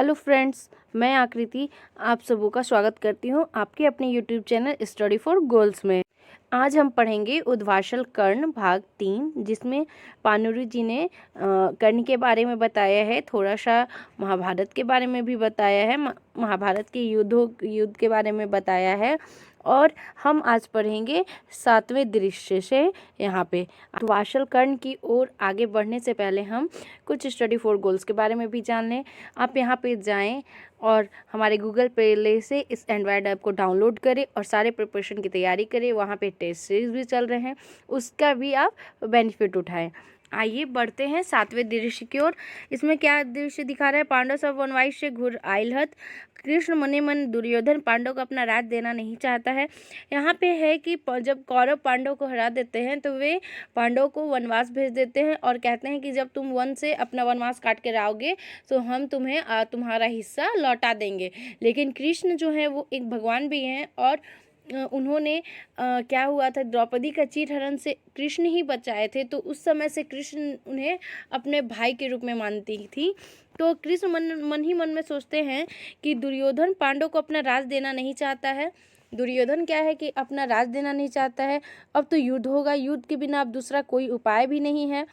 Hello friends, मैं आकृति आप सबों का स्वागत करती हूँ आपके अपने YouTube channel study for goals में। आज हम पढ़ेंगे उद्वासल कर्ण भाग 3, जिसमें पाणिनि जी ने कर्ण के बारे में बताया है, थोड़ा सा महाभारत के बारे में भी बताया है, महाभारत के युद्ध के बारे में बताया है। और हम आज पढ़ेंगे 7वें दृश्य से। यहाँ पे उद्वासल कर्ण की ओर आगे बढ़ने से पहले हम कुछ स्टडी फॉर गोल्स के बारे में भी जान लें। आप यहाँ पे जाएं और हमारे गूगल प्ले से इस एंड्रॉयड ऐप को डाउनलोड करें और सारे प्रिपरेशन की तैयारी करें। वहाँ पे टेस्ट सीरीज भी चल रहे हैं, उसका भी आप बेनिफिट उठाएं। आइए बढ़ते हैं 7वें दृश्य की ओर। इसमें क्या दृश्य दिखा रहा है? पांडव सब वनवास से घुर आयल हत। कृष्ण मने मन दुर्योधन पांडव को अपना राज देना नहीं चाहता है। यहाँ पे है कि जब कौरव पांडव को हरा देते हैं तो वे पांडव को वनवास भेज देते हैं और कहते हैं कि जब तुम वन से अपना वनवास काट के आओगे तो हम तुम्हें तुम्हारा हिस्सा लौटा देंगे। लेकिन कृष्ण जो है वो एक भगवान भी हैं और उन्होंने क्या हुआ था, द्रौपदी का चीरहरण से कृष्ण ही बचाए थे, तो उस समय से कृष्ण उन्हें अपने भाई के रूप में मानती थी। तो कृष्ण मन ही मन में सोचते हैं कि दुर्योधन पांडव को अपना राज देना नहीं चाहता है। दुर्योधन क्या है कि अपना राज देना नहीं चाहता है। अब तो युद्ध होगा, युद्ध के बिना अब दूसरा कोई उपाय भी नहीं है।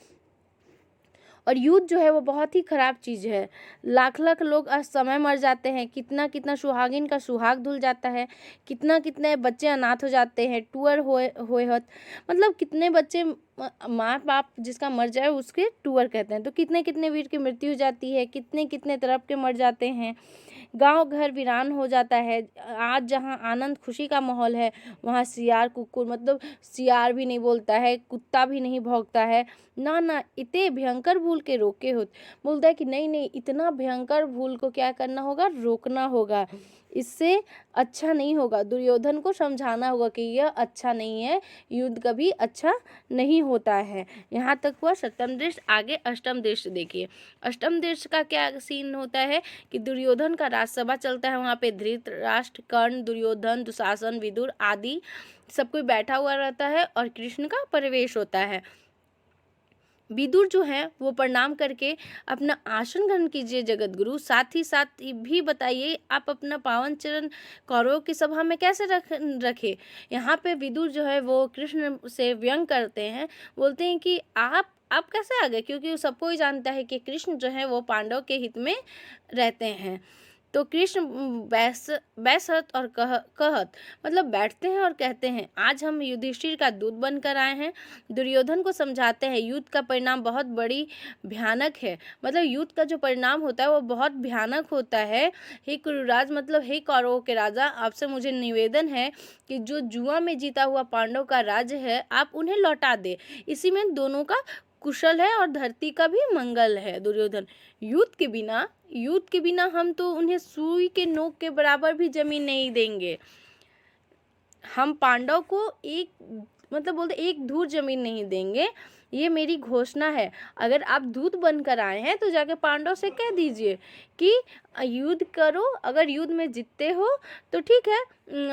और युद्ध जो है वो बहुत ही ख़राब चीज़ है। लाख लाख लोग असमय मर जाते हैं, कितना कितना सुहागिन का सुहाग धुल जाता है, कितना कितने बच्चे अनाथ हो जाते हैं, टूअर होत मतलब कितने बच्चे माँ बाप जिसका मर जाए उसके टूअर कहते हैं। तो कितने कितने वीर की मृत्यु हो जाती है, कितने कितने तरफ के मर जाते हैं, गांव घर वीरान हो जाता है। आज जहां आनंद खुशी का माहौल है वहां सियार कुकुर मतलब सियार भी नहीं बोलता है, कुत्ता भी नहीं भौंकता है। ना ना, इतने भयंकर भूल के रोके हो। बोलता है कि नहीं नहीं, इतना भयंकर भूल को क्या करना होगा, रोकना होगा, इससे अच्छा नहीं होगा। दुर्योधन को समझाना होगा कि यह अच्छा नहीं है, युद्ध कभी अच्छा नहीं होता है। यहाँ तक हुआ 7वां दृश्य। आगे 8वां दृश्य देखिए। 8वां दृश्य का क्या सीन होता है कि दुर्योधन का राजसभा चलता है। वहाँ पे धृतराष्ट्र, कर्ण, दुर्योधन, दुशासन, विदुर आदि सब कोई बैठा हुआ रहता है और कृष्ण का प्रवेश होता है। विदुर जो है वो प्रणाम करके अपना आसन ग्रहण कीजिए जगत गुरु। साथ ही साथ भी बताइए आप अपना पावन चरण कौरवों की सभा में कैसे रखे। यहाँ पे विदुर जो है वो कृष्ण से व्यंग करते हैं, बोलते हैं कि आप कैसे आ गए, क्योंकि सबको ही जानता है कि कृष्ण जो है वो पांडव के हित में रहते हैं। तो कृष्ण बैसत और कहत मतलब बैठते हैं और कहते हैं, आज हम युधिष्ठिर का दूत बनकर आए हैं। दुर्योधन को समझाते हैं युद्ध का परिणाम बहुत बड़ी भयानक है, मतलब युद्ध का जो परिणाम होता है वो बहुत भयानक होता है। हे कुरुराज मतलब हे कौरवों के राजा, आपसे मुझे निवेदन है कि जो जुआ में जीता हुआ पांडव का राज्य है आप उन्हें लौटा दे। इसी में दोनों का कुशल है और धरती का भी मंगल है। दुर्योधन, युद्ध के बिना हम तो उन्हें सुई के नोक के बराबर भी जमीन नहीं देंगे। हम पांडव को बोलते एक धूर जमीन नहीं देंगे, ये मेरी घोषणा है। अगर आप दूत बनकर आए हैं तो जाके पांडव से कह दीजिए कि युद्ध करो, अगर युद्ध में जीतते हो तो ठीक है,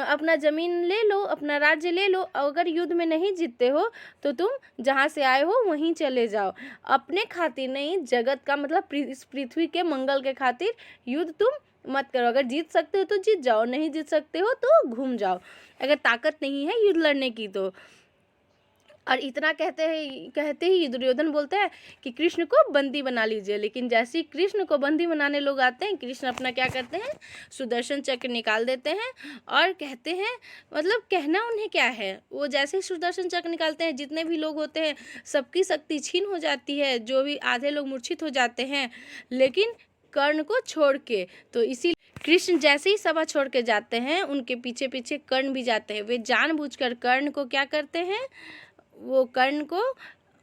अपना ज़मीन ले लो, अपना राज्य ले लो। अगर युद्ध में नहीं जीतते हो तो तुम जहाँ से आए हो वहीं चले जाओ। अपने खातिर नहीं, जगत का मतलब इस पृथ्वी के मंगल के खातिर युद्ध तुम मत करो। अगर जीत सकते हो तो जीत जाओ, नहीं जीत सकते हो तो घूम जाओ, अगर ताकत नहीं है युद्ध लड़ने की तो। और इतना कहते ही दुर्योधन बोलता है कि कृष्ण को बंदी बना लीजिए। लेकिन जैसे ही कृष्ण को बंदी बनाने लोग आते हैं, कृष्ण अपना क्या करते हैं, सुदर्शन चक्र निकाल देते हैं और कहते हैं, मतलब कहना उन्हें क्या है, वो जैसे ही सुदर्शन चक्र निकालते हैं जितने भी लोग होते हैं सबकी शक्ति छीन हो जाती है, जो भी आधे लोग मूर्छित हो जाते हैं, लेकिन कर्ण को छोड़ के। तो इसी कृष्ण जैसे ही सभा छोड़ के जाते हैं उनके पीछे पीछे कर्ण भी जाते हैं। वे जानबूझकर कर्ण को क्या करते हैं, वो कर्ण को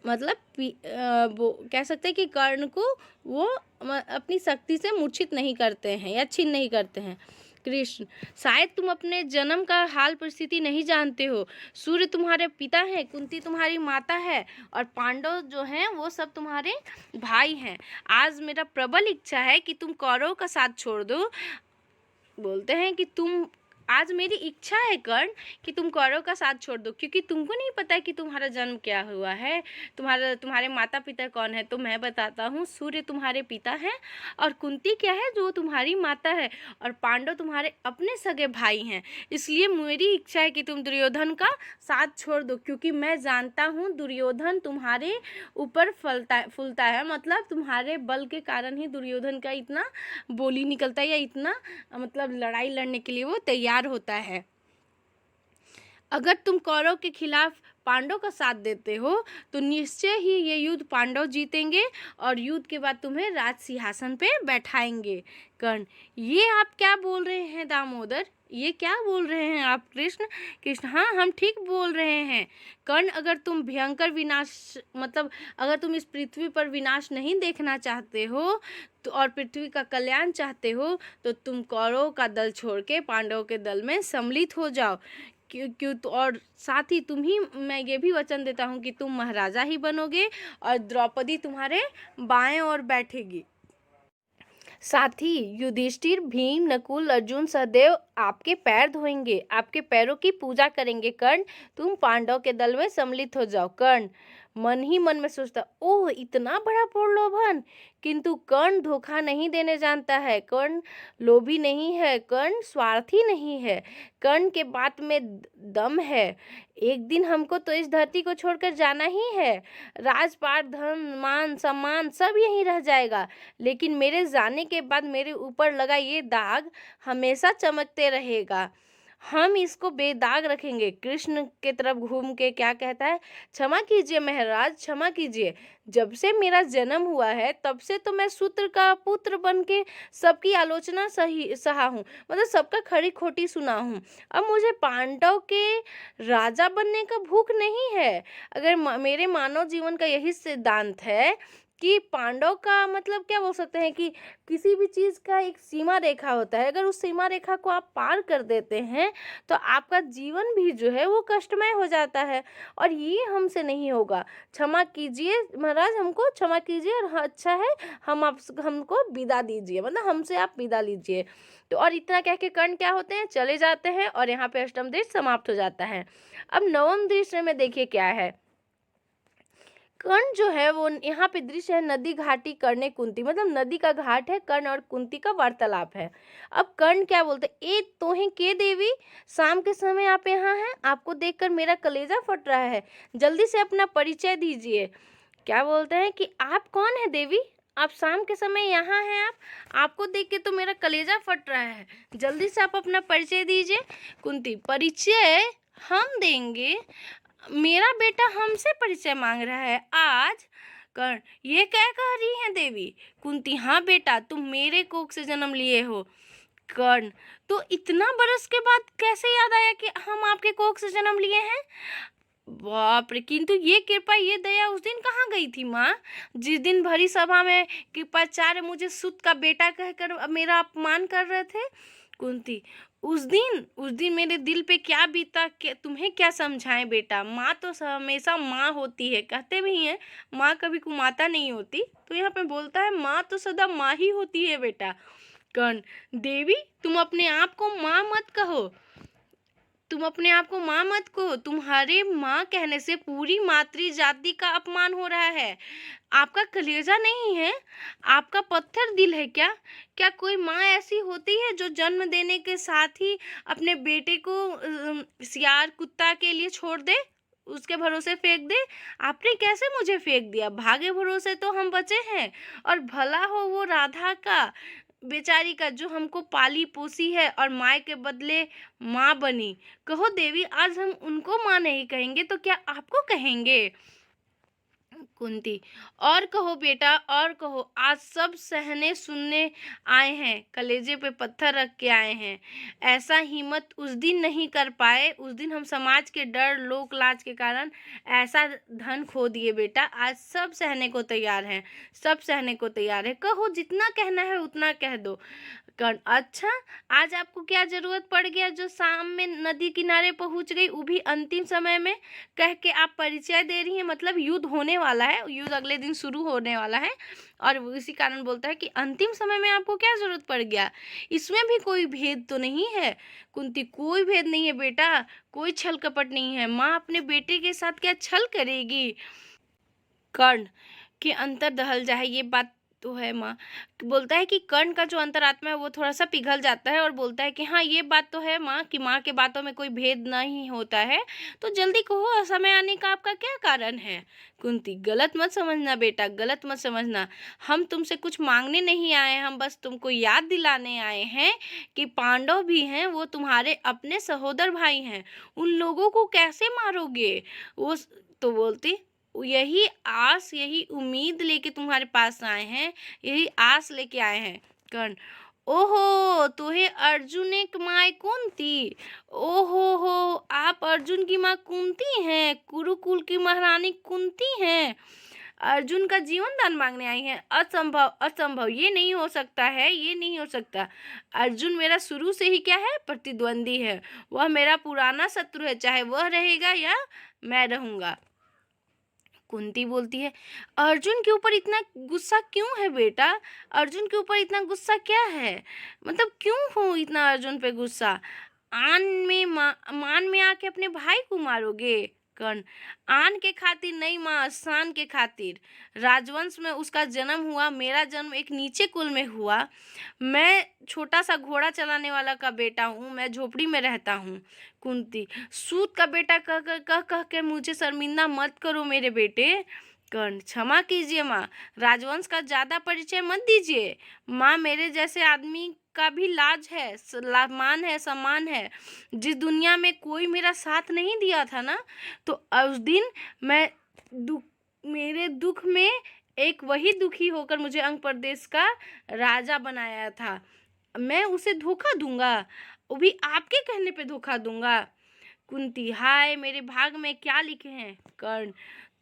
मतलब वो कह सकते हैं कि कर्ण को वो अपनी शक्ति से मूर्छित नहीं करते हैं या छीन नहीं करते हैं। कृष्ण, शायद तुम अपने जन्म का हाल परिस्थिति नहीं जानते हो। सूर्य तुम्हारे पिता हैं, कुंती तुम्हारी माता है और पांडव जो हैं वो सब तुम्हारे भाई हैं। आज मेरा प्रबल इच्छा है कि तुम कौरव का साथ छोड़ दो। बोलते हैं कि तुम आज मेरी इच्छा है कर्ण कि तुम कौरव का साथ छोड़ दो, क्योंकि तुमको नहीं पता है कि तुम्हारा जन्म क्या हुआ है, तुम्हारे माता पिता कौन है। तो मैं बताता हूँ, सूर्य तुम्हारे पिता हैं और कुंती क्या है, जो तुम्हारी माता है, और पांडव तुम्हारे अपने सगे भाई हैं। इसलिए मेरी इच्छा है कि तुम दुर्योधन का साथ छोड़ दो, क्योंकि मैं जानता हूँ दुर्योधन तुम्हारे ऊपर फूलता है, मतलब तुम्हारे बल के कारण ही दुर्योधन का इतना बोली निकलता है, या इतना मतलब लड़ाई लड़ने के लिए वो तैयार होता है। अगर तुम कौरव के खिलाफ पांडव का साथ देते हो तो निश्चय ही ये युद्ध पांडव जीतेंगे और युद्ध के बाद तुम्हें राज सिंहासन पे बैठाएंगे। कर्ण, ये आप क्या बोल रहे हैं दामोदर, ये क्या बोल रहे हैं आप कृष्ण? कृष्ण, हाँ हम ठीक बोल रहे हैं कर्ण। अगर तुम भयंकर विनाश, मतलब अगर तुम इस पृथ्वी पर विनाश नहीं देखना चाहते हो तो और पृथ्वी का कल्याण चाहते हो तो तुम कौरव का दल छोड़ के पांडवों के दल में सम्मिलित हो जाओ। क्यों तो, और साथ ही मैं ये भी वचन देता हूँ कि तुम महाराजा ही बनोगे और द्रौपदी तुम्हारे बाएं ओर बैठेगी। साथ ही युधिष्ठिर, भीम, नकुल, अर्जुन, सहदेव आपके पैर धोएंगे, आपके पैरों की पूजा करेंगे। कर्ण, तुम पांडव के दल में सम्मिलित हो जाओ। कर्ण मन ही मन में सोचता, ओह इतना बड़ा प्रलोभन, किंतु कर्ण धोखा नहीं देने जानता है। कर्ण लोभी नहीं है, कर्ण स्वार्थी नहीं है, कर्ण के बात में दम है। एक दिन हमको तो इस धरती को छोड़कर जाना ही है, राजपाट, धन, मान, सम्मान सब यहीं रह जाएगा, लेकिन मेरे जाने के बाद मेरे ऊपर लगा ये दाग हमेशा चमकते रहेगा। हम इसको बेदाग रखेंगे। कृष्ण के तरफ घूम के क्या कहता है, क्षमा कीजिए महाराज, क्षमा कीजिए। जब से मेरा जन्म हुआ है तब से तो मैं शूद्र का पुत्र बन के सबकी आलोचना सहा हूँ, मतलब सबका खरी खोटी सुना हूँ। अब मुझे पांडव के राजा बनने का भूख नहीं है। अगर मेरे मानव जीवन का यही सिद्धांत है कि पांडव का मतलब क्या बोल सकते हैं कि किसी भी चीज़ का एक सीमा रेखा होता है, अगर उस सीमा रेखा को आप पार कर देते हैं तो आपका जीवन भी जो है वो कष्टमय हो जाता है, और ये हमसे नहीं होगा। क्षमा कीजिए महाराज, हमको क्षमा कीजिए, और हाँ अच्छा है हमको विदा दीजिए, मतलब हमसे आप विदा लीजिए। तो और इतना कह के कर्ण क्या होते हैं, चले जाते हैं, और यहाँ पे अष्टम दृश्य समाप्त हो जाता है। अब नवम दृश्य में देखिए क्या है। कर्ण जो है वो यहाँ पे दृश्य है नदी घाटी कर्णे कुंती, मतलब नदी का घाट है, कर्ण और कुंती का वार्तालाप है। अब कर्ण क्या बोलते हैं, ए तोहें के देवी, शाम के समय आप यहाँ हैं, आपको देखकर मेरा कलेजा फट रहा है, जल्दी से अपना परिचय दीजिए। क्या बोलते हैं कि आप कौन है देवी, आप शाम के समय यहाँ हैं, आपको देख के तो मेरा कलेजा फट रहा है, जल्दी से आप अपना परिचय दीजिए। कुंती, परिचय हम देंगे, मेरा बेटा हमसे परिचय मांग रहा है आज। कर्ण, ये क्या कह रही हैं देवी? कुंती, हाँ बेटा, तुम मेरे कोख से जन्म लिए हो। कर्ण, तो इतना बरस के बाद कैसे याद आया कि हम आपके कोख से जन्म लिए हैं? बाप रे, किंतु ये कृपा, ये दया उस दिन कहाँ गई थी माँ, जिस दिन भरी सभा में कृपाचार्य मुझे सुत का बेटा कहकर मेरा अपमान कर रहे थे। कुंती, उस दिन मेरे दिल पे क्या बीता, तुम्हें क्या समझाएं बेटा, माँ तो हमेशा माँ होती है, कहते भी हैं माँ कभी कुमाता नहीं होती, तो यहाँ पे बोलता है माँ तो सदा माँ ही होती है बेटा। कर्ण, देवी तुम अपने आप को माँ मत कहो, तुम अपने आप को माँ मत कहो, तुम्हारे माँ कहने से पूरी मातृ जाति का अपमान हो रहा है। आपका कलेजा नहीं है, आपका पत्थर दिल है क्या? क्या कोई माँ ऐसी होती है जो जन्म देने के साथ ही अपने बेटे को सियार कुत्ता के लिए छोड़ दे, उसके भरोसे फेंक दे? आपने कैसे मुझे फेंक दिया, भागे भरोसे तो हम बचे हैं, और भला हो वो राधा का, बेचारी का, जो हमको पाली पोसी है और माँ के बदले माँ बनी। कहो देवी, आज हम उनको माँ नहीं कहेंगे तो क्या आपको कहेंगे? कुंती, और कहो बेटा, और कहो, आज सब सहने सुनने आए हैं, कलेजे पे पत्थर रख के आए हैं। ऐसा हिम्मत उस दिन नहीं कर पाए, उस दिन हम समाज के डर, लोक लाज के कारण ऐसा धन खो दिए बेटा, आज सब सहने को तैयार हैं, सब सहने को तैयार है। कहो, जितना कहना है उतना कह दो। कर्ण, अच्छा, आज आपको क्या जरूरत पड़ गया जो शाम में नदी किनारे पहुंच गई, वो भी अंतिम समय में, कह के आप परिचय दे रही हैं। मतलब युद्ध होने वाला है, युद्ध अगले दिन शुरू होने वाला है, और वो इसी कारण बोलता है कि अंतिम समय में आपको क्या जरूरत पड़ गया। इसमें भी कोई भेद तो नहीं है कुंती, कोई भेद नहीं है बेटा, कोई छल कपट नहीं है। माँ अपने बेटे के साथ क्या छल करेगी। कर्ण के अंतर दहल जाए, ये बात तो है माँ। बोलता है कि कर्ण का जो अंतरात्मा है वो थोड़ा सा पिघल जाता है और बोलता है कि हाँ ये बात तो है माँ, कि माँ के बातों में कोई भेद नहीं होता है। तो जल्दी कहो, समय आने का आपका क्या कारण है। कुंती, गलत मत समझना बेटा, गलत मत समझना। हम तुमसे कुछ मांगने नहीं आए, हम बस तुमको याद दिलाने आए हैं कि पांडव भी हैं, वो तुम्हारे अपने सहोदर भाई हैं, उन लोगों को कैसे मारोगे। वो तो बोलती, यही आस यही उम्मीद लेके तुम्हारे पास आए हैं, यही आस लेके आए हैं। कर्ण, ओहो, तुम्हें अर्जुन एक माँ कुंती, ओहो हो, आप अर्जुन की माँ कुंती हैं, कुरुकुल की महारानी कुंती हैं, अर्जुन का जीवन दान मांगने आई हैं। असंभव, असंभव, ये नहीं हो सकता है, ये नहीं हो सकता। अर्जुन मेरा शुरू से ही क्या है, प्रतिद्वंदी है, वह मेरा पुराना शत्रु है, चाहे वह रहेगा या मैं रहूंगा। कुंती बोलती है, अर्जुन के ऊपर इतना गुस्सा क्यों है बेटा, अर्जुन के ऊपर इतना गुस्सा क्या है, मतलब क्यों हो इतना अर्जुन पे गुस्सा। मान में आके अपने भाई को मारोगे। कर्ण, आन के खातिर नहीं माँ, शान के खातिर। राजवंश में उसका जन्म हुआ, मेरा जन्म एक नीचे कुल में हुआ, मैं छोटा सा घोड़ा चलाने वाला का बेटा हूँ, मैं झोपड़ी में रहता हूँ। कुंती, सूत का बेटा कह के मुझे शर्मिंदा मत करो मेरे बेटे। कर्ण, क्षमा कीजिए माँ, राजवंश का ज्यादा परिचय मत दीजिए। माँ, मेरे जैसे आदमी का भी लाज है, मान है, सम्मान है। जिस दुनिया में कोई मेरा साथ नहीं दिया था ना, तो उस दिन मैं मेरे दुख में एक वही दुखी होकर मुझे अंग प्रदेश का राजा बनाया था, मैं उसे धोखा दूंगा, वो भी आपके कहने पे धोखा दूंगा। कुंती, हाय मेरे भाग में क्या लिखे हैं। कर्ण,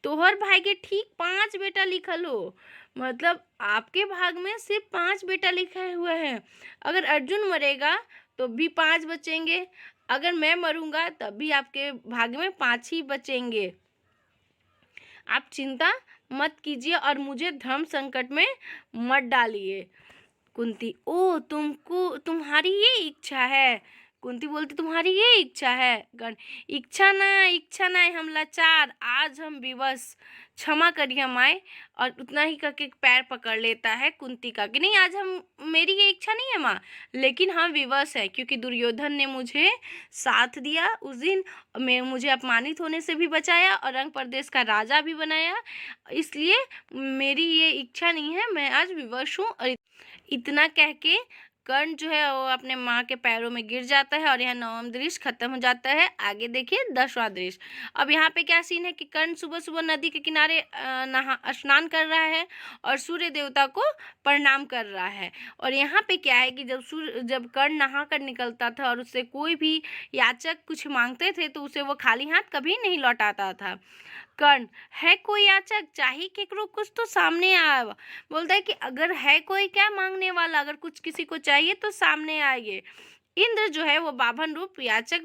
तोहर भाई के ठीक 5 बेटा लिखल हो, मतलब आपके भाग में सिर्फ 5 बेटा लिखे हुए हैं। अगर अर्जुन मरेगा तो भी 5 बचेंगे, अगर मैं मरूंगा तब भी आपके भाग में 5 ही बचेंगे। आप चिंता मत कीजिए और मुझे धर्म संकट में मत डालिए। कुंती, ओ तुम्हारी ये इच्छा है। कुंती बोलती, तुम्हारी ये इच्छा है। गण, इच्छा ना, हम लाचार, आज हम विवश, क्षमा करिए माए। और उतना ही करके पैर पकड़ लेता है कुंती का कि नहीं, आज हम, मेरी ये इच्छा नहीं है माँ, लेकिन हम विवश है, क्योंकि दुर्योधन ने मुझे साथ दिया उस दिन, मैं मुझे अपमानित होने से भी बचाया और रंग प्रदेश का राजा भी बनाया, इसलिए मेरी ये इच्छा नहीं है, मैं आज विवश हूँ। और इतना कह के कर्ण जो है वो अपने माँ के पैरों में गिर जाता है और यह 9वां दृश्य खत्म हो जाता है। आगे देखिए 10वां दृश्य। अब यहाँ पे क्या सीन है कि कर्ण सुबह सुबह नदी के किनारे स्नान कर रहा है और सूर्य देवता को प्रणाम कर रहा है। और यहाँ पे क्या है कि जब कर्ण नहा कर निकलता था और उससे कोई भी याचक कुछ मांगते थे तो उसे वो खाली हाथ कभी नहीं लौटाता था। कर्ण, है कोई याचक, चाहिए केकरो कुछ तो सामने आए, बोलता है कि अगर है कोई क्या मांगने वाला, अगर कुछ किसी को चाहिए तो सामने आइए। इंद्र जो है वो बाभन रूप याचक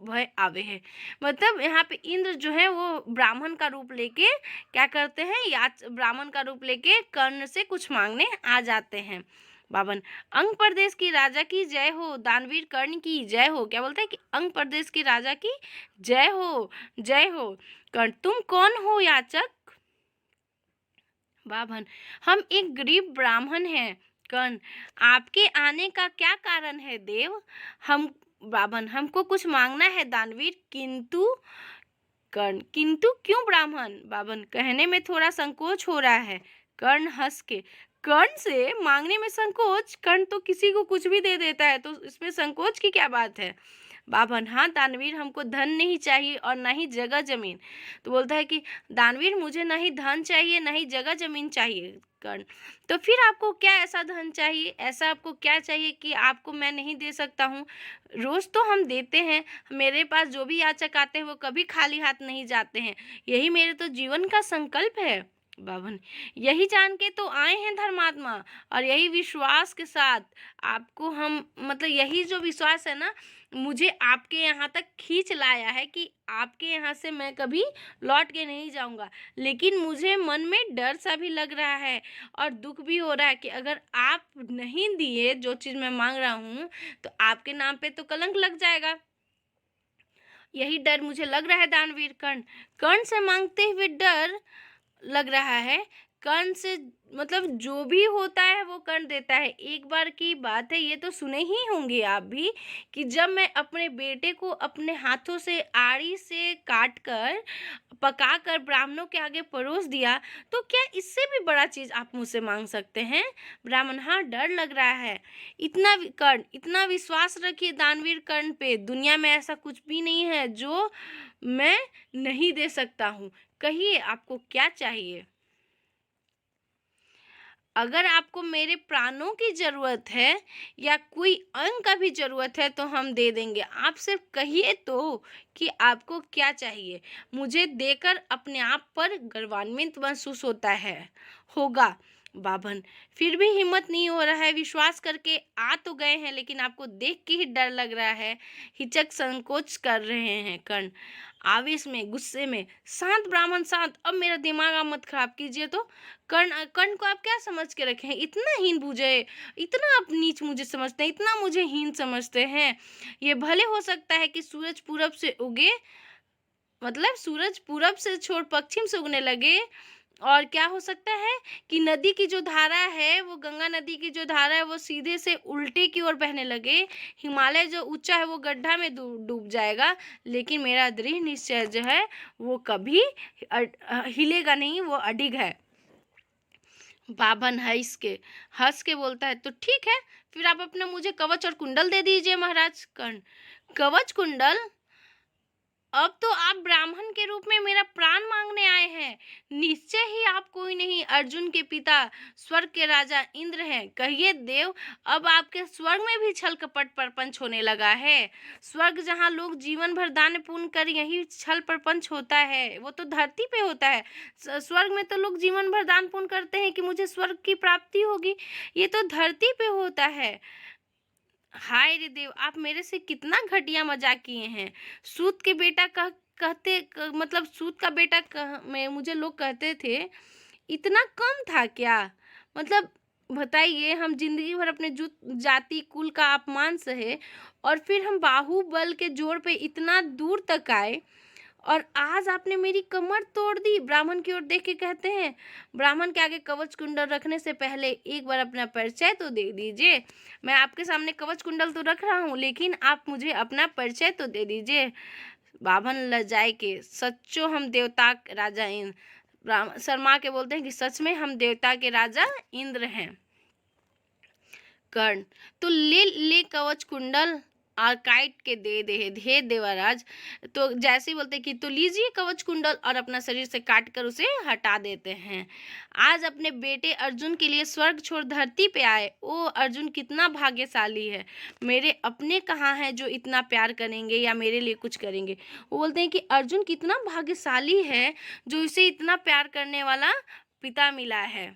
भय आवे है, मतलब यहाँ पे इंद्र जो है वो ब्राह्मण का रूप लेके क्या करते हैं, ब्राह्मण का रूप लेके कर्ण से कुछ मांगने आ जाते हैं। बावन, अंग प्रदेश की राजा की जय हो, दानवीर कर्ण की जय हो। क्या बोलते हैं कि अंग प्रदेश की राजा की जय हो, जय हो। कर्ण, तुम कौन हो याचक। बाभन, हम एक गरीब ब्राह्मण हैं। कर्ण, आपके आने का क्या कारण है देव। हम बाभन, हमको कुछ मांगना है दानवीर, किंतु। कर्ण, किंतु क्यों ब्राह्मण। बाभन, कहने में थोड़ा संकोच हो रहा है। कर्ण हंस के, कर्ण से मांगने में संकोच, कर्ण तो किसी को कुछ भी दे देता है, तो इसमें संकोच की क्या बात है। बाभन, हाँ दानवीर, हमको धन नहीं चाहिए और ना ही जगह जमीन। तो बोलता है कि दानवीर, मुझे ना ही धन चाहिए ना ही जगह जमीन चाहिए। कर्ण, तो फिर आपको क्या ऐसा धन चाहिए, ऐसा आपको क्या चाहिए कि आपको मैं नहीं दे सकता हूँ। रोज तो हम देते हैं, मेरे पास जो भी याचक आते हैं वो कभी खाली हाथ नहीं जाते हैं, यही मेरे तो जीवन का संकल्प है। बावन, यही जान के तो आए हैं धर्मात्मा, और यही विश्वास के साथ आपको हम मतलब यही जो विश्वास है ना, मुझे आपके यहाँ तक खींच लाया है कि आपके यहाँ से मैं कभी लौट के नहीं जाऊँगा। लेकिन मुझे मन में डर सा भी लग रहा है और दुख भी हो रहा है कि अगर आप नहीं दिए जो चीज़ मैं मांग रहा हूँ, तो आपके नाम पे तो कलंक लग जाएगा। यही डर मुझे लग रहा है दानवीर कर्ण। कर्ण से मांगते हुए डर लग रहा है। कर्ण से मतलब जो भी होता है वो कर्ण देता है। एक बार की बात है, ये तो सुने ही होंगे आप भी, कि जब मैं अपने बेटे को अपने हाथों से आड़ी से काट कर पका कर ब्राह्मणों के आगे परोस दिया, तो क्या इससे भी बड़ा चीज़ आप मुझसे मांग सकते हैं? ब्राह्मण, हाँ डर लग रहा है। कर्ण, इतना विश्वास रखिए दानवीर कर्ण पे, दुनिया में ऐसा कुछ भी नहीं है जो मैं नहीं दे सकता हूँ। कहिए आपको क्या चाहिए? अगर आपको मेरे प्राणों की ज़रूरत है या कोई अंग का भी ज़रूरत है तो हम दे देंगे। आप सिर्फ कहिए तो कि आपको क्या चाहिए। मुझे देकर अपने आप पर गर्वान्वित महसूस होगा। बाभन, फिर भी हिम्मत नहीं हो रहा है। विश्वास करके आ तो गए हैं, लेकिन आपको देख के ही डर लग रहा है। हिचक संकोच कर रहे हैं कर्ण, आवेश में, गुस्से में। शांत ब्राह्मण शांत, अब मेरा दिमाग आप मत खराब कीजिए। तो कर्ण को आप क्या समझ के रखे हैं? इतना हीन बुझे, इतना आप नीच मुझे समझते हैं, इतना मुझे हीन समझते हैं। ये भले हो सकता है कि सूरज पूरब से उगे, मतलब सूरज पूरब से छोड़ पश्चिम से उगने लगे, और क्या हो सकता है कि नदी की जो धारा है, वो गंगा नदी की जो धारा है, वो सीधे से उल्टे की ओर बहने लगे। हिमालय जो ऊंचा है वो गड्ढा में डूब जाएगा, लेकिन मेरा दृढ़ निश्चय जो है वो कभी हिलेगा नहीं, वो अडिग है। बाभन हंस के बोलता है, तो ठीक है, फिर आप अपना मुझे कवच और कुंडल दे दीजिए महाराज। कर्ण, कवच कुंडल? अब तो आप ब्राह्मण के रूप में मेरा प्राण मांगने आए हैं। निश्चय ही आप कोई नहीं, अर्जुन के पिता स्वर्ग के राजा इंद्र हैं। कहिए देव, अब आपके स्वर्ग में भी छल कपट प्रपंच होने लगा है। स्वर्ग जहाँ लोग जीवन भर दान पुण्य कर यही छल प्रपंच होता है, वो तो धरती पे होता है। स्वर्ग में तो लोग जीवन भर दान पुण्य करते हैं कि मुझे स्वर्ग की प्राप्ति होगी, ये तो धरती पे होता है। हाय रे देव, आप मेरे से कितना घटिया मजाक किए हैं। सूत के बेटा मतलब सूत का बेटा मैं मुझे लोग कहते थे, इतना कम था क्या? मतलब बताइए, हम जिंदगी भर अपने जाति कुल का अपमान सहे, और फिर हम बाहुबल के जोर पे इतना दूर तक आए, और आज आपने मेरी कमर तोड़ दी। ब्राह्मण की ओर देख के कहते हैं, ब्राह्मण के आगे कवच कुंडल रखने से पहले एक बार अपना परिचय तो दे दीजिए। मैं आपके सामने कवच कुंडल तो रख रहा हूँ, लेकिन आप मुझे अपना परिचय तो दे दीजिए। बाभन लजाए के, सच्चो हम देवता राजा इंद्र। ब्राह्मण शर्मा के बोलते हैं कि सच में हम देवता के राजा इंद्र हैं। कर्ण, तो ले ले कवच कुंडल और काट के दे देवराज। तो जैसे ही बोलते कि तो लीजिए कवच कुंडल, और अपना शरीर से काट कर उसे हटा देते हैं। आज अपने बेटे अर्जुन के लिए स्वर्ग छोड़ धरती पे आए। ओ अर्जुन कितना भाग्यशाली है। मेरे अपने कहाँ हैं जो इतना प्यार करेंगे या मेरे लिए कुछ करेंगे। वो बोलते हैं कि अर्जुन कितना भाग्यशाली है जो इसे इतना प्यार करने वाला पिता मिला है।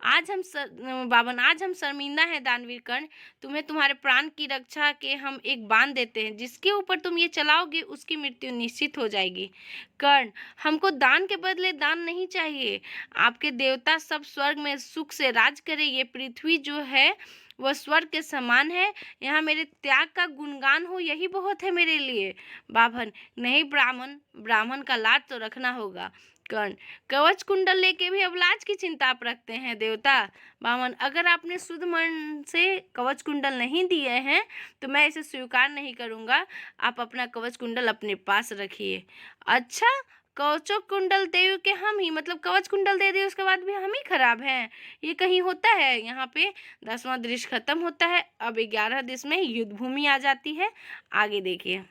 बावन, आज हम शर्मिंदा हैं दानवीर कर्ण। तुम्हें तुम्हारे प्राण की रक्षा के हम एक बांध देते हैं, जिसके ऊपर तुम ये चलाओगे उसकी मृत्यु निश्चित हो जाएगी। कर्ण, हमको दान के बदले दान नहीं चाहिए। आपके देवता सब स्वर्ग में सुख से राज करे, ये पृथ्वी जो है वह स्वर्ग के समान है। यहाँ मेरे त्याग का गुणगान हो, यही बहुत है मेरे लिए। बाभन, नहीं ब्राह्मण का लाज तो रखना होगा। कर्ण, कवच कुंडल लेके भी अब लाज की चिंता आप रखते हैं देवता। बामन, अगर आपने शुद्ध मन से कवच कुंडल नहीं दिए हैं तो मैं इसे स्वीकार नहीं करूँगा। आप अपना कवच कुंडल अपने पास रखिए। अच्छा, कवचो कुंडल देव के हम ही, मतलब कवच कुंडल दे दिए उसके बाद भी हम ही खराब हैं? ये कहीं होता है? यहाँ पे 10वां दृश्य खत्म होता है। अब 11 दृश्य में युद्ध भूमि आ जाती है। आगे देखिए।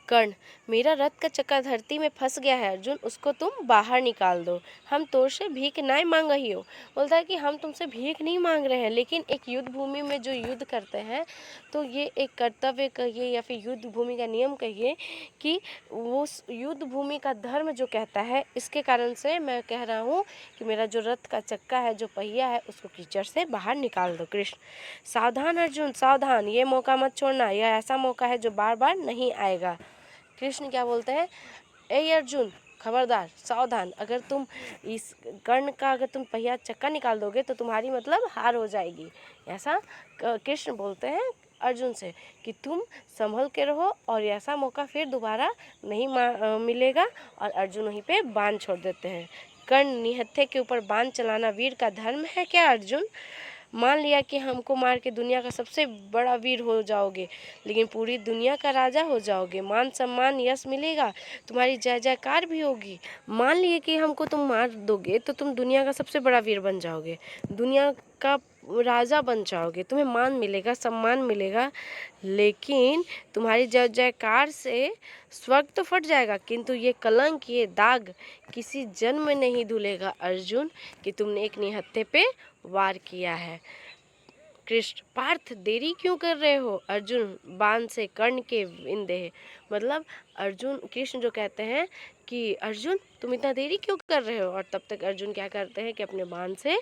कर्ण, मेरा रथ का चक्का धरती में फंस गया है अर्जुन, उसको तुम बाहर निकाल दो। हम तोरसे भीख नहीं मांग रही हो। बोलता है कि हम तुमसे भीख नहीं मांग रहे हैं, लेकिन एक युद्ध भूमि में जो युद्ध करते हैं तो ये एक कर्तव्य कहिए या फिर युद्ध भूमि का नियम कहिए कि वो युद्ध भूमि का धर्म जो कहता है, इसके कारण से मैं कह रहा हूँ कि मेरा जो रथ का चक्का है, जो पहिया है, उसको कीचड़ से बाहर निकाल दो। कृष्ण, सावधान अर्जुन सावधान, ये मौका मत छोड़ना, यह ऐसा मौका है जो बार बार नहीं आएगा। कृष्ण क्या बोलते हैं, ए अर्जुन खबरदार सावधान, अगर तुम इस कर्ण का अगर तुम पहिया चक्का निकाल दोगे तो तुम्हारी मतलब हार हो जाएगी। ऐसा कृष्ण बोलते हैं अर्जुन से कि तुम संभल के रहो और ऐसा मौका फिर दोबारा नहीं मिलेगा। और अर्जुन वहीं पे बाण छोड़ देते हैं। कर्ण, निहत्थे के ऊपर बाण चलाना वीर का धर्म है क्या अर्जुन? मान लिया कि हमको मार के दुनिया का सबसे बड़ा वीर हो जाओगे, लेकिन पूरी दुनिया का राजा हो जाओगे, मान सम्मान यश मिलेगा, तुम्हारी जय जयकार भी होगी। मान लिए कि हमको तुम मार दोगे तो तुम दुनिया का सबसे बड़ा वीर बन जाओगे, दुनिया का राजा बन जाओगे, तुम्हें मान मिलेगा, सम्मान मिलेगा, लेकिन तुम्हारी जय जयकार से स्वर्ग तो फट जाएगा, किंतु ये कलंक, ये दाग किसी जन्म में नहीं धुलेगा अर्जुन कि तुमने एक निहत्थे पे वार किया है। कृष्ण, पार्थ देरी क्यों कर रहे हो? अर्जुन, बाण से कर्ण के विंदे। मतलब अर्जुन, कृष्ण जो कहते हैं कि अर्जुन तुम इतना देरी क्यों कर रहे हो, और तब तक अर्जुन क्या करते हैं कि अपने बाण से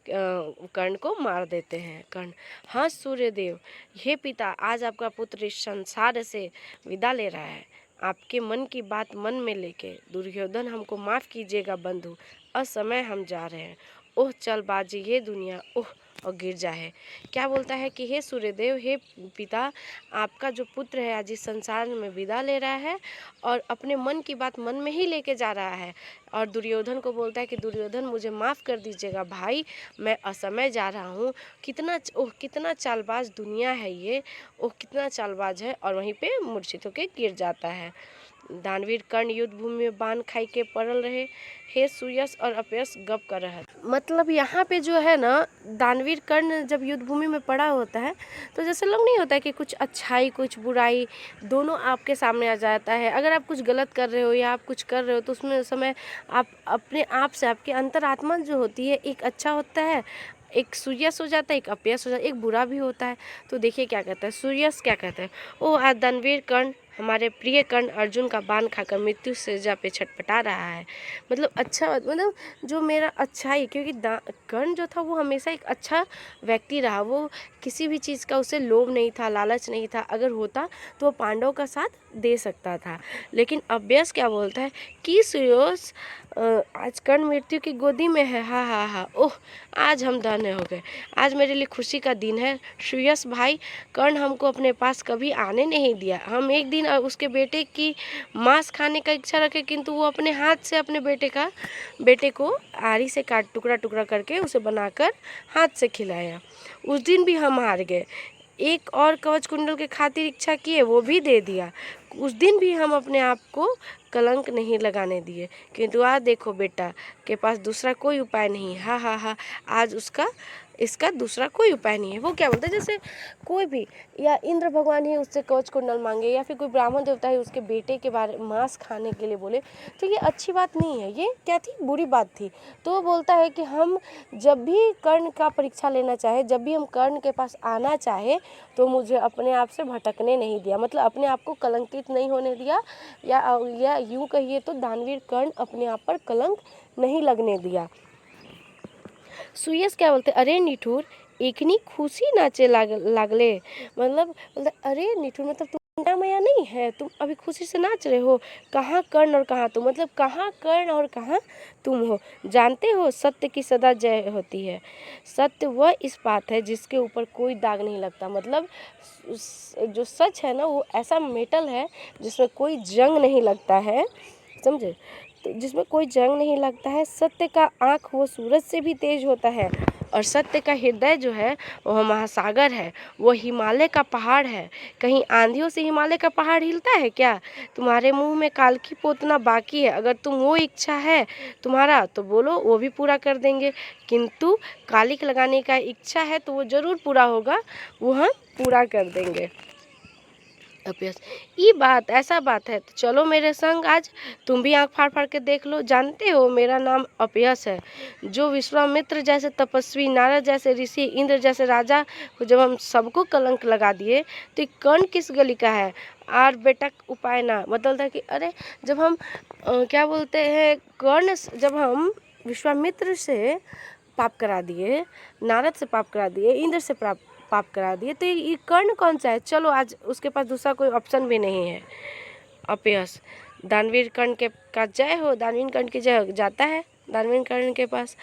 कर्ण को मार देते हैं। कर्ण, हाँ सूर्यदेव, हे पिता, आज आपका पुत्र इस संसार से विदा ले रहा है। आपके मन की बात मन में लेके दुर्योधन हमको माफ़ कीजिएगा बंधु, असमय हम जा रहे हैं। ओह चल बाजी ये दुनिया, ओह और गिर जाए। क्या बोलता है कि हे सूर्यदेव, हे पिता, आपका जो पुत्र है आज इस संसार में विदा ले रहा है और अपने मन की बात मन में ही लेके जा रहा है। और दुर्योधन को बोलता है कि दुर्योधन मुझे माफ़ कर दीजिएगा भाई, मैं असमय जा रहा हूँ। कितना चालबाज दुनिया है ये, ओह कितना चालबाज है। और वहीं पे मूर्छित होकर गिर जाता है। दानवीर कर्ण युद्ध भूमि में बाण खाई के पड़ल रहे, हे सुयश और अपयश गप कर रहा है। मतलब यहाँ पे जो है ना, दानवीर कर्ण जब युद्ध भूमि में पड़ा होता है तो जैसे लोग नहीं होता है कि कुछ अच्छाई कुछ बुराई दोनों आपके सामने आ जाता है। अगर आप कुछ गलत कर रहे हो या आप कुछ कर रहे हो तो उसमें समय आप अपने आप से, आपकी अंतरात्मा जो होती है, एक अच्छा होता है, एक सुयश हो जाता है, एक अपयश हो जाता है, एक बुरा भी होता है। तो देखिए क्या कहता है सुयश, क्या कहता है, ओ आज दानवीर कर्ण, हमारे प्रिय कर्ण अर्जुन का बाण खाकर मृत्यु सज्जा पे छटपटा रहा है। मतलब अच्छा, मतलब जो मेरा अच्छा ही, क्योंकि कर्ण जो था वो हमेशा एक अच्छा व्यक्ति रहा, वो किसी भी चीज़ का उसे लोभ नहीं था, लालच नहीं था, अगर होता तो वो पांडवों का साथ दे सकता था। लेकिन अभ्यस क्या बोलता है कि सुयश आज कर्ण मृत्यु की गोदी में है, हा हा हा, ओह आज हम धन्य हो गए, आज मेरे लिए खुशी का दिन है। सुयश भाई, कर्ण हमको अपने पास कभी आने नहीं दिया, हम एक दिन उसके बेटे की मांस खाने का इच्छा रखे, किंतु वो अपने हाथ से अपने बेटे को आरी से काट टुकड़ा टुकड़ा करके उसे बनाकर हाथ से खिलाया। उस दिन भी हम हार गए, एक और कवच कुंडल के खातिर इच्छा किए, वो भी दे दिया। उस दिन भी हम अपने आप को कलंक नहीं लगाने दिए, किंतु आज देखो बेटा के पास दूसरा कोई उपाय नहीं, हा हा हा, आज इसका दूसरा कोई उपाय नहीं है। वो क्या बोलते हैं, जैसे कोई भी, या इंद्र भगवान ही उससे कवच कुंडल मांगे, या फिर कोई ब्राह्मण देवता है उसके बेटे के बारे मांस खाने के लिए बोले, तो ये अच्छी बात नहीं है, ये क्या थी, बुरी बात थी। तो वो बोलता है कि हम जब भी कर्ण का परीक्षा लेना चाहे, जब भी हम कर्ण के पास आना चाहे, तो मुझे अपने आप से भटकने नहीं दिया, मतलब अपने आप को कलंकित नहीं होने दिया, या यूँ कहिए तो दानवीर कर्ण अपने आप पर कलंक नहीं लगने दिया। सुयश क्या बोलते, अरे निठुर, एकनी खुशी नाचे लागले, मतलब अरे निठुर, मतलब तुम मैया नहीं है, तुम अभी खुशी से नाच रहे हो, कहाँ कर्ण और कहाँ तुम, मतलब कहाँ कर्ण और कहाँ तुम हो। जानते हो सत्य की सदा जय होती है, सत्य वह इस बात है जिसके ऊपर कोई दाग नहीं लगता, मतलब जो सच है ना वो ऐसा मेटल है जिसमें कोई जंग नहीं लगता है, समझे, तो जिसमें कोई जंग नहीं लगता है। सत्य का आँख वो सूरज से भी तेज होता है, और सत्य का हृदय जो है वो महासागर है, वो हिमालय का पहाड़ है। कहीं आंधियों से हिमालय का पहाड़ हिलता है क्या? तुम्हारे मुंह में कालखी पोतना बाकी है, अगर तुम वो इच्छा है तुम्हारा तो बोलो, वो भी पूरा कर देंगे, किंतु कालिक लगाने का इच्छा है तो वो ज़रूर पूरा होगा, वो हम पूरा कर देंगे। अपयस। ये बात ऐसा बात है, तो चलो मेरे संग आज, तुम भी आंख फाड़ फाड़ के देख लो। जानते हो मेरा नाम अपयस है। जो विश्वामित्र जैसे तपस्वी, नारद जैसे ऋषि, इंद्र जैसे राजा को जब हम सबको कलंक लगा दिए, तो ये कर्ण किस गली का है। और बेटा उपाय ना बदलता कि अरे जब हम क्या बोलते हैं, जब हम विश्वामित्र से पाप करा दिए, नारद से पाप करा दिए, इंद्र से पाप करा दिए, तो ये कर्ण कौन सा है। चलो आज उसके पास दूसरा कोई ऑप्शन भी नहीं है। अपयस। दानवीर कर्ण के का जय हो, दानवीर कर्ण की जय हो। जाता है दानवीर कर्ण के पास,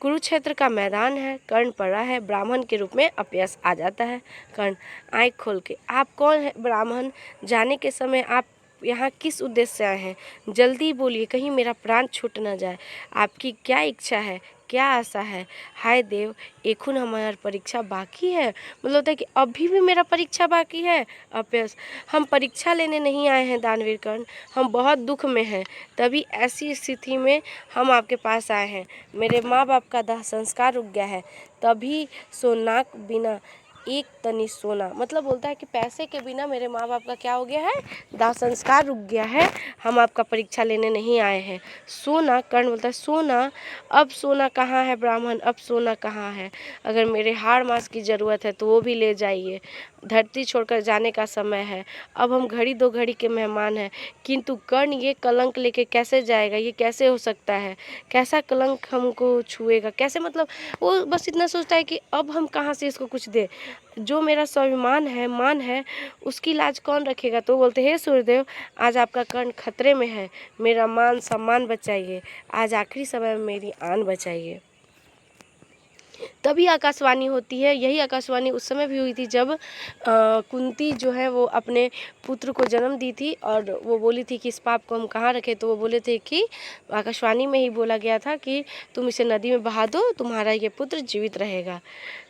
कुरुक्षेत्र का मैदान है, कर्ण पड़ा है, ब्राह्मण के रूप में अपयस आ जाता है। कर्ण आँख खोल के, आप कौन है ब्राह्मण, जाने के समय आप यहाँ किस उद्देश्य से आए हैं, जल्दी बोलिए, कहीं मेरा प्राण छूट न जाए। आपकी क्या इच्छा है, क्या आशा है। हाय देव, एखुन हमारी परीक्षा बाकी है। मतलब होता है कि अभी भी मेरा परीक्षा बाकी है। अपयस। हम परीक्षा लेने नहीं आए हैं दानवीर कर्ण, हम बहुत दुख में हैं, तभी ऐसी स्थिति में हम आपके पास आए हैं। मेरे माँ बाप का दाह संस्कार रुक गया है, तभी सोनाक बिना एक तनी सोना, मतलब बोलता है कि पैसे के बिना मेरे माँ बाप का क्या हो गया है, दाह संस्कार रुक गया है। हम आपका परीक्षा लेने नहीं आए हैं। सोना, कर्ण बोलता है सोना, अब सोना कहाँ है ब्राह्मण, अब सोना कहाँ है। अगर मेरे हाड़ मांस की ज़रूरत है तो वो भी ले जाइए, धरती छोड़कर जाने का समय है। अब हम घड़ी दो घड़ी के मेहमान हैं। किंतु कर्ण ये कलंक लेके कैसे जाएगा, ये कैसे हो सकता है, कैसा कलंक हमको छुएगा कैसे। मतलब वो बस इतना सोचता है कि अब हम कहाँ से इसको कुछ दे, जो मेरा स्वाभिमान है, मान है, उसकी लाज कौन रखेगा। तो बोलते हे सूर्यदेव, आज आपका कर्ण खतरे में है, मेरा मान सम्मान बचाइए, आज आखिरी समय में मेरी आन बचाइए। तभी आकाशवाणी होती है। यही आकाशवाणी उस समय भी हुई थी जब कुंती जो है वो अपने पुत्र को जन्म दी थी, और वो बोली थी कि इस पाप को हम कहाँ रखें। तो वो बोले थे कि आकाशवाणी में ही बोला गया था कि तुम इसे नदी में बहा दो, तुम्हारा ये पुत्र जीवित रहेगा।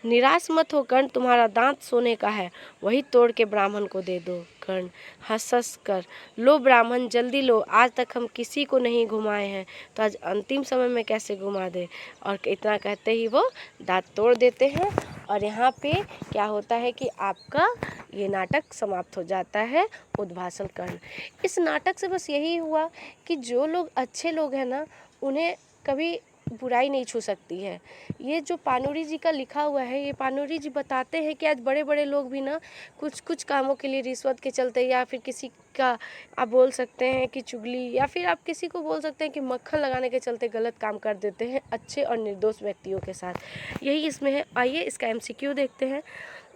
निराश मत हो कर्ण, तुम्हारा दांत सोने का है, वही तोड़ के ब्राह्मण को दे दो। कर्ण हंस कर, लो ब्राह्मण जल्दी लो, आज तक हम किसी को नहीं घुमाए हैं, तो आज अंतिम समय में कैसे घुमा दे। और इतना कहते ही वो दांत तोड़ देते हैं। और यहाँ पे क्या होता है कि आपका ये नाटक समाप्त हो जाता है, उद्भाषण कर्ण। इस नाटक से बस यही हुआ कि जो लोग अच्छे लोग हैं ना, उन्हें कभी बुराई नहीं छू सकती है। ये जो पाणुरी जी का लिखा हुआ है, ये पाणुरी जी बताते हैं कि आज बड़े बड़े लोग भी ना कुछ कुछ कामों के लिए रिश्वत के चलते, या फिर किसी का आप बोल सकते हैं कि चुगली, या फिर आप किसी को बोल सकते हैं कि मक्खन लगाने के चलते गलत काम कर देते हैं अच्छे और निर्दोष व्यक्तियों के साथ। यही इसमें है। आइए इसका MCQ देखते हैं,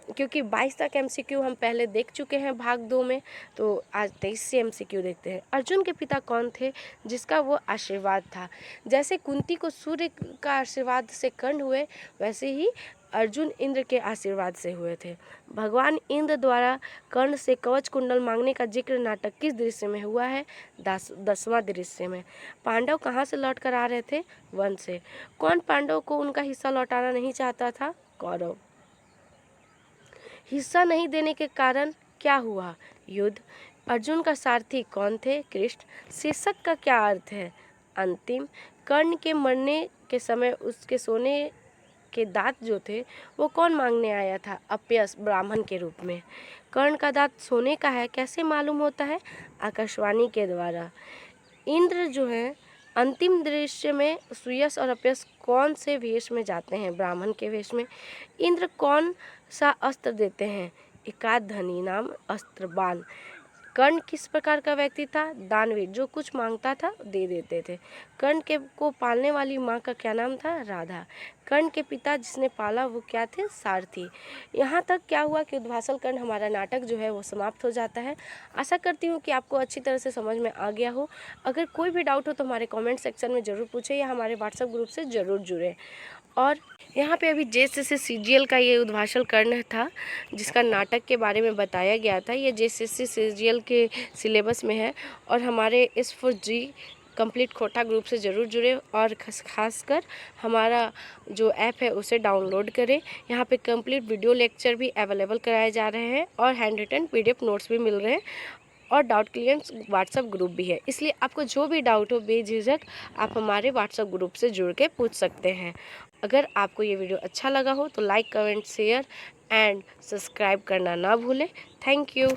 क्योंकि 22 तक MCQ हम पहले देख चुके हैं भाग 2 में, तो आज 23 से MCQ देखते हैं। अर्जुन के पिता कौन थे जिसका वो आशीर्वाद था। जैसे कुंती को सूर्य का आशीर्वाद से कर्ण हुए, वैसे ही अर्जुन इंद्र के आशीर्वाद से हुए थे। भगवान इंद्र द्वारा कर्ण से कवच कुंडल मांगने का जिक्र नाटक किस दृश्य में हुआ है, 10वां दृश्य में। पांडव कहाँ से लौट कर आ रहे थे, वन से। कौन पांडव को उनका हिस्सा लौटाना नहीं चाहता था, कौरव। हिस्सा नहीं देने के कारण क्या हुआ, युद्ध। अर्जुन का सारथी कौन थे, कृष्ण। शीर्षक का क्या अर्थ है, अंतिम। कर्ण के मरने के समय उसके सोने के दांत जो थे वो कौन मांगने आया था, अपयस, ब्राह्मण के रूप में। कर्ण का दांत सोने का है, कैसे मालूम होता है, आकाशवाणी के द्वारा। इंद्र जो है अंतिम दृश्य में सुयस और अपयस कौन से वेश में जाते हैं, ब्राह्मण के वेश में। इंद्र कौन सा अस्त्र देते हैं, एकाध धनी नाम अस्त्र, बाण। कर्ण किस प्रकार का व्यक्ति था, दानवीर, जो कुछ मांगता था दे देते थे। कर्ण के को पालने वाली माँ का क्या नाम था, राधा। कर्ण के पिता जिसने पाला वो क्या थे, सारथी। यहाँ तक क्या हुआ कि उद्भाषण कर्ण हमारा नाटक जो है वो समाप्त हो जाता है। आशा करती हूँ कि आपको अच्छी तरह से समझ में आ गया हो। अगर कोई भी डाउट हो तो हमारे कमेंट सेक्शन में ज़रूर पूछें, या हमारे व्हाट्सएप ग्रुप से ज़रूर जुड़ें। और यहाँ पे अभी JSSC CGL का ये उद्भाषण कर्ण था जिसका नाटक के बारे में बताया गया था। ये JSSC CGL के सिलेबस में है, और हमारे S4G कंप्लीट खोटा ग्रुप से ज़रूर जुड़े, और खासकर हमारा जो ऐप है उसे डाउनलोड करें। यहाँ पे कंप्लीट वीडियो लेक्चर भी अवेलेबल कराए जा रहे हैं, और हैंड रिटन PDF नोट्स भी मिल रहे हैं, और डाउट क्लियरेंस व्हाट्सएप ग्रुप भी है। इसलिए आपको जो भी डाउट हो बेझिझक आप हमारे व्हाट्सएप ग्रुप से जुड़ के पूछ सकते हैं। अगर आपको ये वीडियो अच्छा लगा हो तो like, comment, share and subscribe करना ना भूलें। Thank you.